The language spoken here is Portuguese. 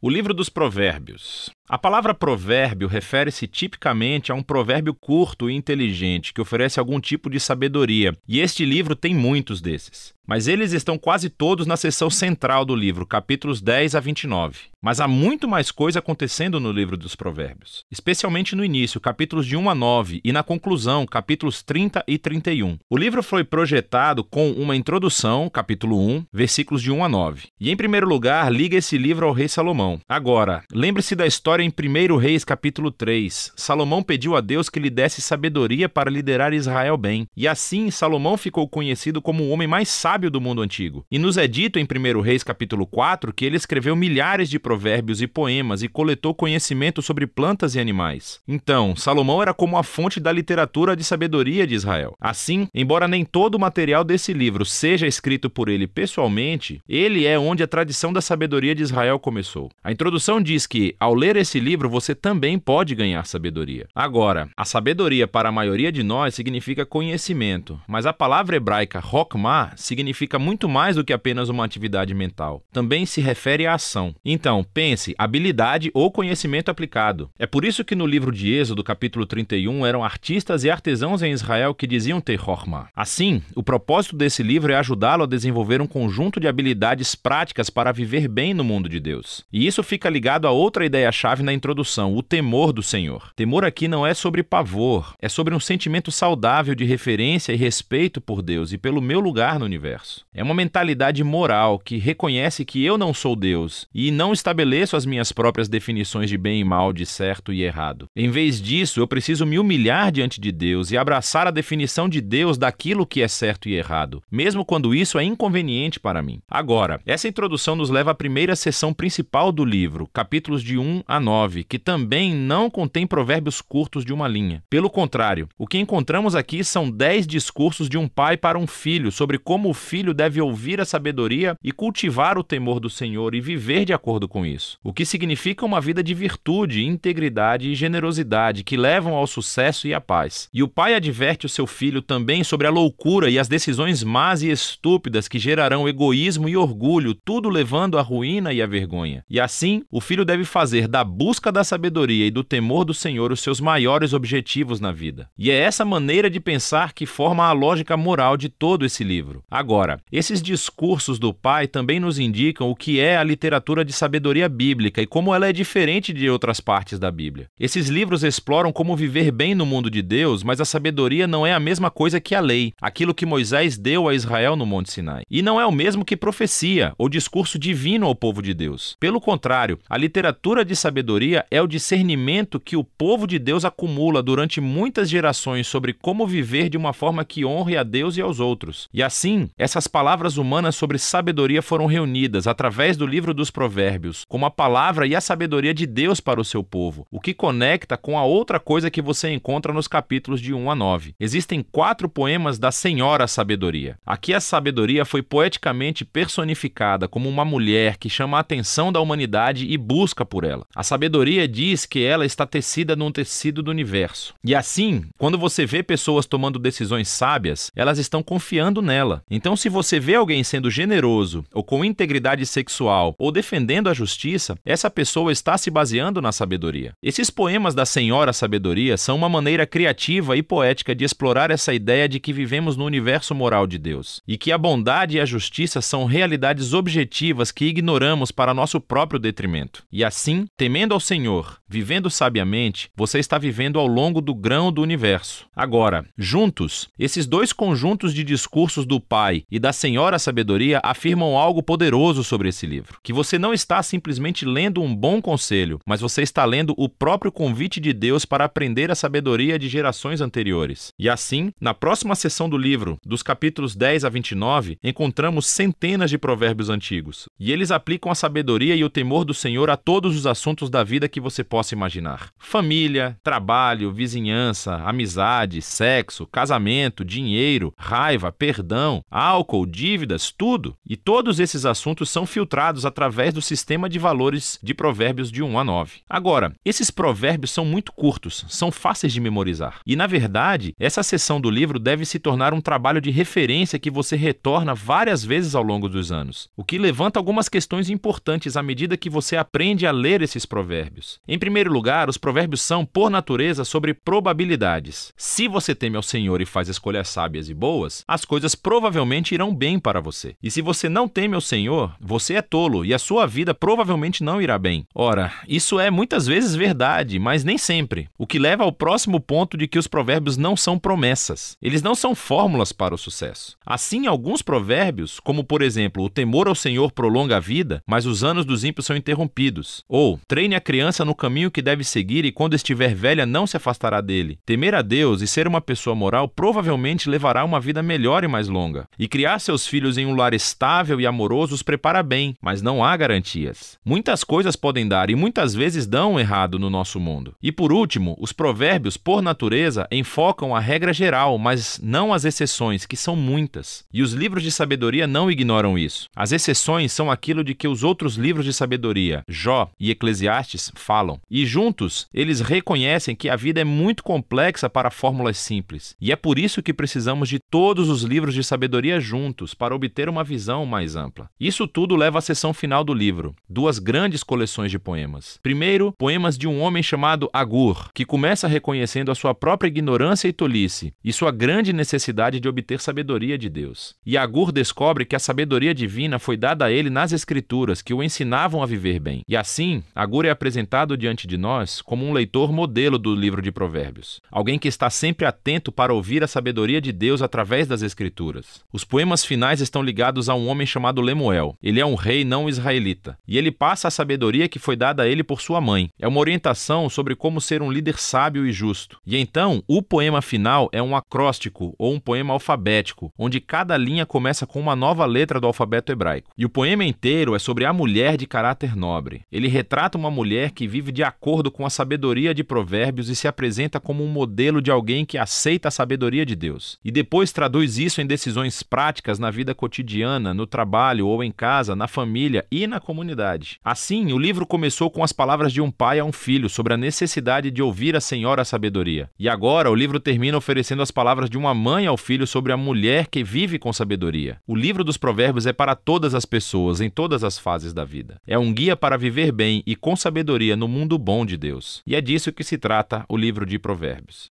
O livro dos Provérbios. A palavra provérbio refere-se tipicamente a um provérbio curto e inteligente que oferece algum tipo de sabedoria, e este livro tem muitos desses. Mas eles estão quase todos na seção central do livro, capítulos 10 a 29. Mas há muito mais coisa acontecendo no livro dos Provérbios, especialmente no início, capítulos de 1 a 9, e na conclusão, capítulos 30 e 31. O livro foi projetado com uma introdução, capítulo 1, versículos de 1 a 9. E, em primeiro lugar, liga esse livro ao rei Salomão. Agora, lembre-se da história em 1 Reis, capítulo 3. Salomão pediu a Deus que lhe desse sabedoria para liderar Israel bem. E assim, Salomão ficou conhecido como o homem mais sábio do mundo antigo. E nos é dito em 1 Reis, capítulo 4, que ele escreveu milhares de provérbios e poemas e coletou conhecimento sobre plantas e animais. Então, Salomão era como a fonte da literatura de sabedoria de Israel. Assim, embora nem todo o material desse livro seja escrito por ele pessoalmente, ele é onde a tradição da sabedoria de Israel começou. A introdução diz que, ao ler esse livro, você também pode ganhar sabedoria. Agora, a sabedoria para a maioria de nós significa conhecimento, mas a palavra hebraica Hokmah significa muito mais do que apenas uma atividade mental. Também se refere à ação. Então, pense, habilidade ou conhecimento aplicado. É por isso que no livro de Êxodo, capítulo 31, eram artistas e artesãos em Israel que diziam ter Hokmah. Assim, o propósito desse livro é ajudá-lo a desenvolver um conjunto de habilidades práticas para viver bem no mundo de Deus. E isso fica ligado a outra ideia-chave na introdução, o temor do Senhor. Temor aqui não é sobre pavor, é sobre um sentimento saudável de referência e respeito por Deus e pelo meu lugar no universo. É uma mentalidade moral que reconhece que eu não sou Deus e não estabeleço as minhas próprias definições de bem e mal, de certo e errado. Em vez disso, eu preciso me humilhar diante de Deus e abraçar a definição de Deus daquilo que é certo e errado, mesmo quando isso é inconveniente para mim. Agora, essa introdução nos leva à primeira seção principal do livro, capítulos de 1 a 9, que também não contém provérbios curtos de uma linha. Pelo contrário, o que encontramos aqui são 10 discursos de um pai para um filho sobre como o filho deve ouvir a sabedoria e cultivar o temor do Senhor e viver de acordo com isso. O que significa uma vida de virtude, integridade e generosidade que levam ao sucesso e à paz. E o pai adverte o seu filho também sobre a loucura e as decisões más e estúpidas que gerarão egoísmo e orgulho, tudo levando à ruína e à vergonha. E assim, o filho deve fazer da busca da sabedoria e do temor do Senhor os seus maiores objetivos na vida. E é essa maneira de pensar que forma a lógica moral de todo esse livro. Agora, esses discursos do pai também nos indicam o que é a literatura de sabedoria bíblica e como ela é diferente de outras partes da Bíblia. Esses livros exploram como viver bem no mundo de Deus, mas a sabedoria não é a mesma coisa que a lei, aquilo que Moisés deu a Israel no Monte Sinai. E não é o mesmo que profecia ou discurso divino ao povo de Deus. Pelo contrário, a literatura de sabedoria é o discernimento que o povo de Deus acumula durante muitas gerações sobre como viver de uma forma que honre a Deus e aos outros. E assim, essas palavras humanas sobre sabedoria foram reunidas através do livro dos Provérbios, como a palavra e a sabedoria de Deus para o seu povo, o que conecta com a outra coisa que você encontra nos capítulos de 1 a 9. Existem 4 poemas da Senhora Sabedoria. Aqui a sabedoria foi poeticamente personificada como uma mulher que chama a atenção da humanidade e busca por ela. A sabedoria diz que ela está tecida num tecido do universo. E assim, quando você vê pessoas tomando decisões sábias, elas estão confiando nela. Então, se você vê alguém sendo generoso, ou com integridade sexual, ou defendendo a justiça, essa pessoa está se baseando na sabedoria. Esses poemas da Senhora Sabedoria são uma maneira criativa e poética de explorar essa ideia de que vivemos no universo moral de Deus, e que a bondade e a justiça são realidades objetivas que ignoramos para nosso próprio detrimento. E assim, temendo ao Senhor, vivendo sabiamente, você está vivendo ao longo do grão do universo. Agora, juntos, esses dois conjuntos de discursos do Pai e da Senhora Sabedoria afirmam algo poderoso sobre esse livro, que você não está simplesmente lendo um bom conselho, mas você está lendo o próprio convite de Deus para aprender a sabedoria de gerações anteriores. E assim, na próxima seção do livro, dos capítulos 10 a 29, encontramos centenas de provérbios antigos, e eles aplicam a sabedoria e o temor do Senhor a todos os assuntos da vida que você possa imaginar. Família, trabalho, vizinhança, amizade, sexo, casamento, dinheiro, raiva, perdão, álcool, dívidas, tudo. E todos esses assuntos são filtrados através do sistema de valores de Provérbios de 1 a 9. Agora, esses provérbios são muito curtos, são fáceis de memorizar. E, na verdade, essa seção do livro deve se tornar um trabalho de referência que você retorna várias vezes ao longo dos anos, o que levanta algumas questões importantes à medida que você aprende a ler esses provérbios. Em primeiro lugar, os provérbios são, por natureza, sobre probabilidades. Se você teme ao Senhor e faz escolhas sábias e boas, as coisas provavelmente irão bem para você. E se você não teme ao Senhor, você é tolo e a sua vida provavelmente não irá bem. Ora, isso é muitas vezes verdade, mas nem sempre. O que leva ao próximo ponto de que os provérbios não são promessas. Eles não são fórmulas para o sucesso. Assim, alguns provérbios, como por exemplo, o temor ao Senhor prolonga a vida, mas os anos dos ímpios são interrompidos. Ou, treine a criança no caminho que deve seguir e quando estiver velha não se afastará dele. Temer a Deus e ser uma pessoa moral provavelmente levará a uma vida melhor e mais longa. E criar seus filhos em um lar estável e amoroso os prepara bem, mas não há garantias. Muitas coisas podem dar e muitas vezes dão errado no nosso mundo. E por último, os provérbios, por natureza, enfocam a regra geral, mas não as exceções, que são muitas. E os livros de sabedoria não ignoram isso. As exceções são aquilo de que os outros livros de sabedoria, Jó e Eclesiastes, falam. E juntos, eles reconhecem que a vida é muito complexa para fórmulas simples. E é por isso que precisamos de todos os livros de sabedoria juntos para obter uma visão mais ampla. Isso tudo leva à seção final do livro, duas grandes coleções de poemas. Primeiro, poemas de um homem chamado Agur, que começa reconhecendo a sua própria ignorância e tolice e sua grande necessidade de obter sabedoria de Deus. E Agur descobre que a sabedoria divina foi dada a ele nas Escrituras, que o ensinavam a viver bem. E assim, Agur é apresentado diante de nós como um leitor modelo do livro de Provérbios. Alguém que está sempre atento para ouvir a sabedoria de Deus através das Escrituras. Os poemas finais estão ligados a um homem chamado Lemuel. Ele é um rei não israelita. E ele passa a sabedoria que foi dada a ele por sua mãe. É uma orientação sobre como ser um líder sábio e justo. E então, o poema final é um acróstico ou um poema alfabético, onde cada linha começa com uma nova letra do alfabeto hebraico. E o poema inteiro é sobre a mulher de caráter nobre. Ele retrata uma mulher que vive de acordo com a sabedoria de Provérbios e se apresenta como um modelo de alguém que aceita a sabedoria de Deus. E depois traduz isso em decisões práticas na vida cotidiana, no trabalho ou em casa, na família e na comunidade. Assim, o livro começou com as palavras de um pai a um filho sobre a necessidade de ouvir a Senhora sabedoria. E agora o livro termina oferecendo as palavras de uma mãe ao filho sobre a mulher que vive com sabedoria. O livro dos Provérbios é para todas as pessoas, em todas as fases da vida. É um guia para viver bem e com sabedoria no mundo bom de Deus. E é disso que se trata o livro de Provérbios.